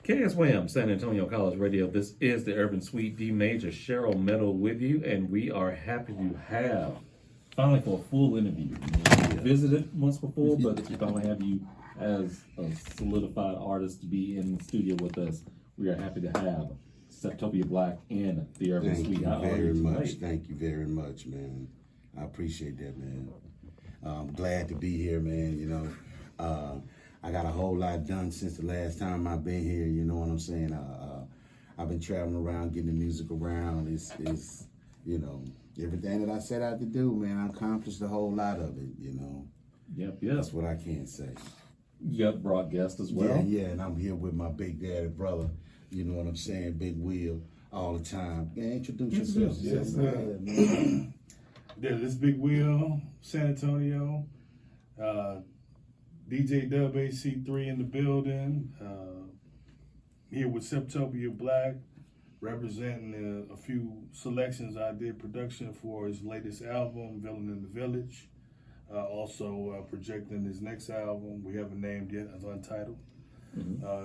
KSWAM, San Antonio College Radio. This is the Urban Suite. D Major, Cheryl Meadow with you, and we are happy to have, finally for a full interview. We visited once before, but to finally have you as a solidified artist to be in the studio with us, we are happy to have Septopia Black in the Urban Suite. Thank you very much. Thank you very much, man. I appreciate that, man. I'm glad to be here, man. You know, I got a whole lot done since the last time I've been here. You know what I'm saying? I've been traveling around, getting the music around. It's you know, everything that I set out to do, man. I accomplished a whole lot of it. You know. Yep. That's what I can say. You got brought guests as well. Yeah, and I'm here with my big daddy brother. You know what I'm saying? Big Will all the time. Yeah, introduce yourself. Yes, man. Yeah, this Big Will, San Antonio. DJ Dub AC3 in the building. Here with Septopia Black, representing a few selections I did production for his latest album, Villain in the Village. Also projecting his next album, we haven't named yet, as Untitled.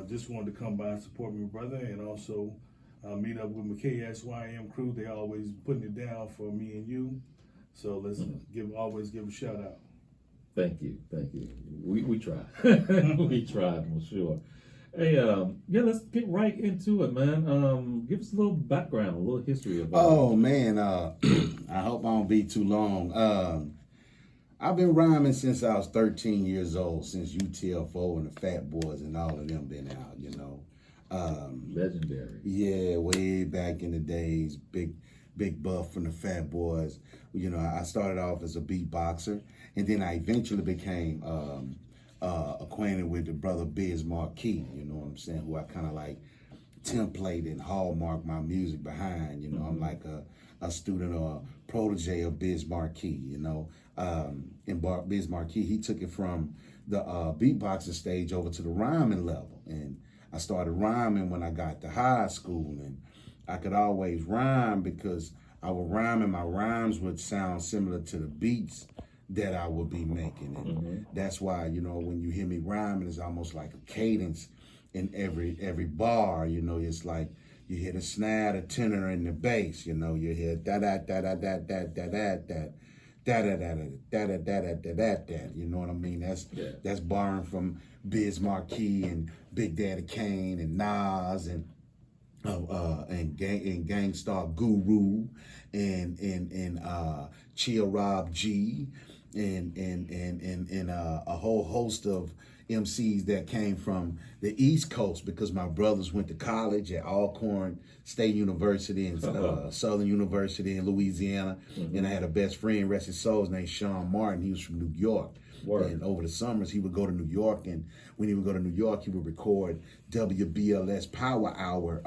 Just wanted to come by and support my brother, and also meet up with my KSYM crew. They always putting it down for me and you. So let's always give a shout out. Thank you. We try. We tried for sure. Hey, let's get right into it, man. Give us a little background, a little history of. Oh man, I hope I don't be too long. I've been rhyming since I was 13 years old, since UTFO and the Fat Boys and all of them been out, you know. Legendary. Yeah, way back in the days, big buff from the Fat Boys. You know, I started off as a beatboxer, and then I eventually became acquainted with the brother Biz Marquis, you know what I'm saying, who I kind of like template and hallmark my music behind. You know, I'm like a student or a protege of Biz Marquis, you know. And Biz Marquis, he took it from the beatboxing stage over to the rhyming level. And I started rhyming when I got to high school, and I could always rhyme because I would rhyme and my rhymes would sound similar to the beats that I would be making. And that's why, you know, when you hear me rhyming, it's almost like a cadence in every bar. You know, it's like you hear the snare, the tenor, and the bass. You know, you hear da da da da da da da da da da da da da da da da da da. You know what I mean? That's borrowing from Biz Marquis and Big Daddy Kane and Nas and Gangstar Guru and Chill Rob G and a whole host of MCs that came from the East Coast, because my brothers went to college at Alcorn State University and Southern University in Louisiana. And I had a best friend, rest his soul, named Sean Martin. He was from New York. Word. And over the summers, he would go to New York, and when he would go to New York, he would record WBLS Power Hour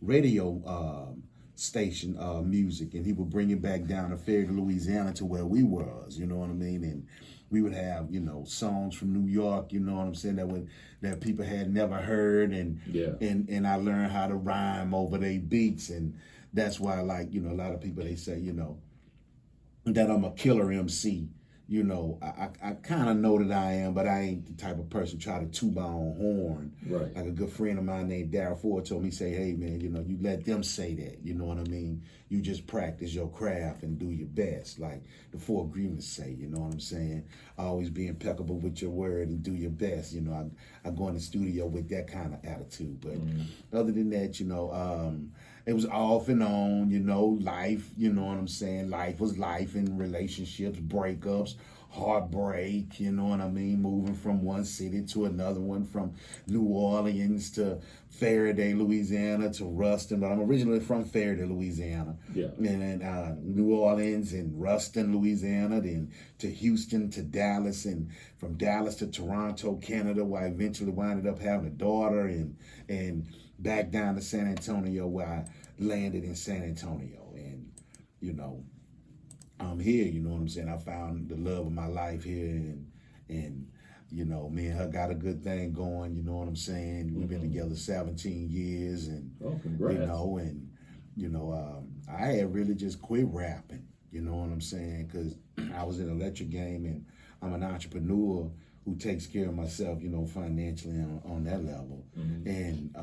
radio station music, and he would bring it back down to Ferry, Louisiana, to where we was. You know what I mean? And we would have, you know, songs from New York. You know what I'm saying? That people had never heard, and I learned how to rhyme over their beats, and that's why, like, you know, a lot of people, they say, you know, that I'm a killer MC. You know, I kind of know that I am, but I ain't the type of person try to toot my own horn. Right. Like a good friend of mine named Darryl Ford told me, say, hey, man, you know, you let them say that. You know what I mean? You just practice your craft and do your best. Like the Four Agreements say, you know what I'm saying? Always be impeccable with your word and do your best. You know, I go in the studio with that kind of attitude. But other than that, you know, it was off and on, you know, life, you know what I'm saying? Life was life, in relationships, breakups, heartbreak, you know what I mean? Moving from one city to another one, from New Orleans to Faraday, Louisiana to Ruston. But I'm originally from Faraday, Louisiana. Yeah. And then New Orleans and Ruston, Louisiana, then to Houston to Dallas, and from Dallas to Toronto, Canada, where I eventually wound up having a daughter, and back down to San Antonio, where I landed in San Antonio. And, you know, I'm here, you know what I'm saying? I found the love of my life here, and you know, me and her got a good thing going, you know what I'm saying? We've been together 17 years, and congrats. you know, I had really just quit rapping, you know what I'm saying? Because I was in the electric game, and I'm an entrepreneur who takes care of myself, you know, financially on that level. And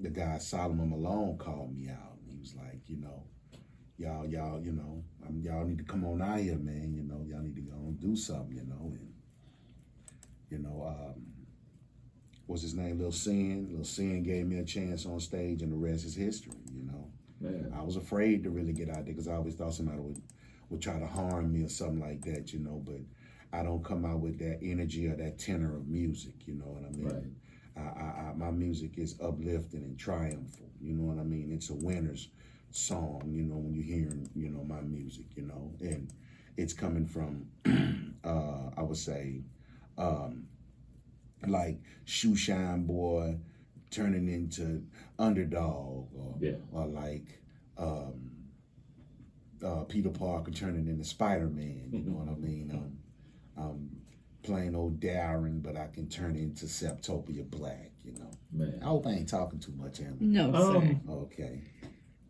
the guy Solomon Malone called me out. He was like, y'all, y'all need to come on out here, man. Y'all need to go and do something, and what's his name? Lil Sin. Lil Sin gave me a chance on stage, and the rest is history. Man. I was afraid to really get out there because I always thought somebody would try to harm me or something like that, but I don't come out with that energy or that tenor of music, you know what I mean? Right. My music is uplifting and triumphal, you know what I mean? It's a winner's song, when you're hearing, my music, and it's coming from, I would say, like Shoe Shine Boy turning into Underdog, or like Peter Parker turning into Spider-Man, you know what I mean? Plain old Darren, but I can turn into Septopia Black, Man. I hope I ain't talking too much, am I? No, sir. Okay.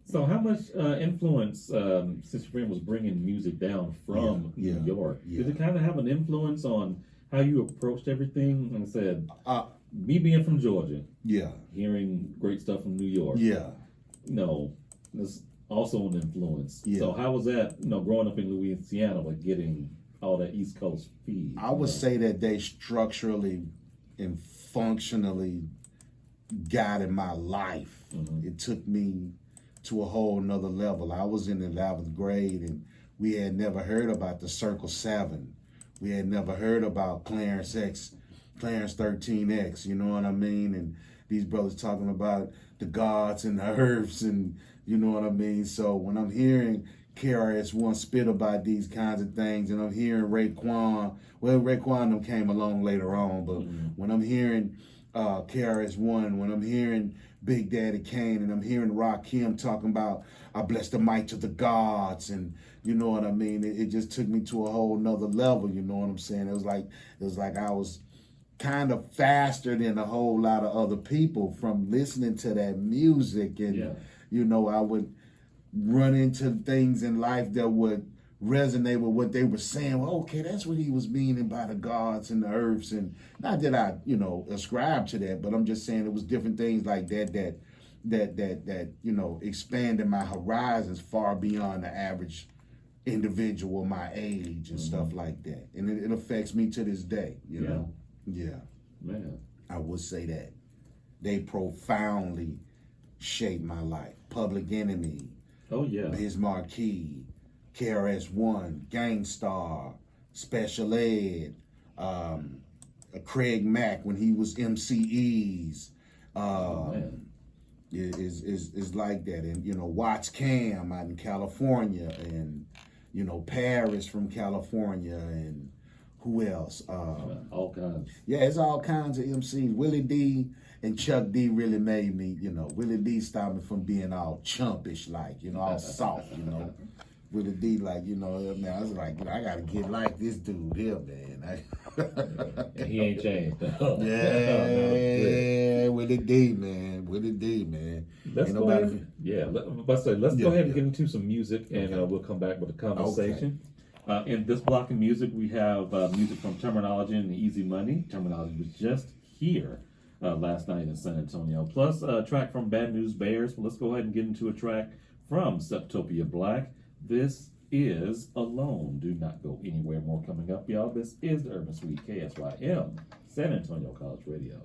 So how much influence, since your friend was bringing music down from New York, did it kind of have an influence on how you approached everything? Like I said, me being from Georgia, hearing great stuff from New York, there's also an influence. So how was that, growing up in Louisiana, like getting all that East Coast feed? I would say that they structurally and functionally guided my life. It took me to a whole nother level. I was in the 11th grade, and we had never heard about the Circle 7. We had never heard about Clarence 13X, you know what I mean? And these brothers talking about the gods and the herbs, and you know what I mean? So when I'm hearing KRS-One spit about these kinds of things, and I'm hearing Raekwon came along later on, but when I'm hearing KRS-One, when I'm hearing Big Daddy Kane, and I'm hearing Rakim talking about I bless the might to the gods, and you know what I mean? It just took me to a whole nother level, you know what I'm saying? It was like I was kind of faster than a whole lot of other people from listening to that music, and I would run into things in life that would resonate with what they were saying. Well, okay, that's what he was meaning by the gods and the earths, and not that I, ascribe to that, but I'm just saying it was different things like that expanded my horizons far beyond the average individual my age and stuff like that, and it affects me to this day. You know, man, I would say that they profoundly shaped my life. Public Enemy, Biz Markie, KRS-One, Gangstar, Special Ed, Craig Mack when he was MCEs, is like that, and Watts Cam out in California, and Paris from California, and who else? All kinds. Yeah, it's all kinds of MCs. Willie D and Chuck D really made me, Willie D stopped me from being all chumpish, like, all soft, Willie D, like, man, I was like, I gotta get like this dude here, man. He ain't changed. Yeah, Willie D, man. Willie D, man. Let's go ahead. Let's go ahead and get into some music, and we'll come back with a conversation. In this block of music, we have music from Terminology and Easy Money. Terminology was just here last night in San Antonio. Plus a track from Bad News Bears. But let's go ahead and get into a track from Septopia Black. This is Alone. Do not go anywhere. More coming up, y'all. This is the Urban Suite, KSYM, San Antonio College Radio.